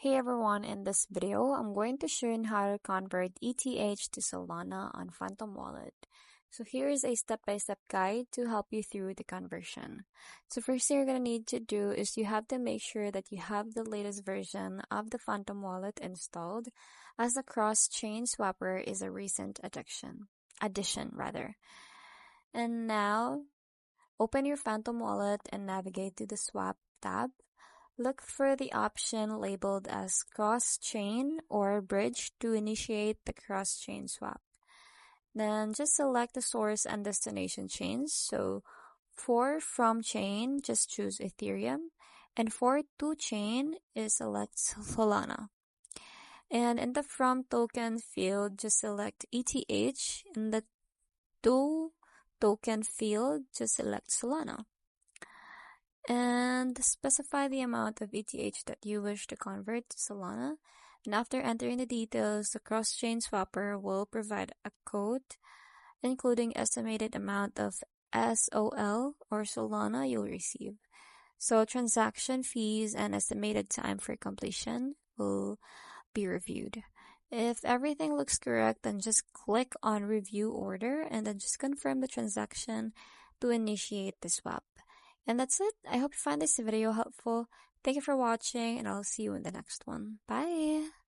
Hey everyone, in this video, I'm going to show you how to convert ETH to Solana on Phantom Wallet. So here's a step-by-step guide to help you through the conversion. So first thing you're going to need to do is you have to make sure that you have the latest version of the Phantom Wallet installed, as the cross-chain swapper is a recent addition. And now, open your Phantom Wallet and navigate to the Swap tab. Look for the option labeled as cross-chain or bridge to initiate the cross-chain swap. Then just select the source and destination chains. So for from chain, just choose Ethereum. And for to chain select Solana. And in the from token field, just select ETH. In the to token field, just select Solana. And specify the amount of ETH that you wish to convert to Solana. And after entering the details, the cross-chain swapper will provide a code including estimated amount of SOL or Solana you'll receive. So transaction fees and estimated time for completion will be reviewed. If everything looks correct, then just click on review order and then just confirm the transaction to initiate the swap. And that's it. I hope you find this video helpful. Thank you for watching, and I'll see you in the next one. Bye!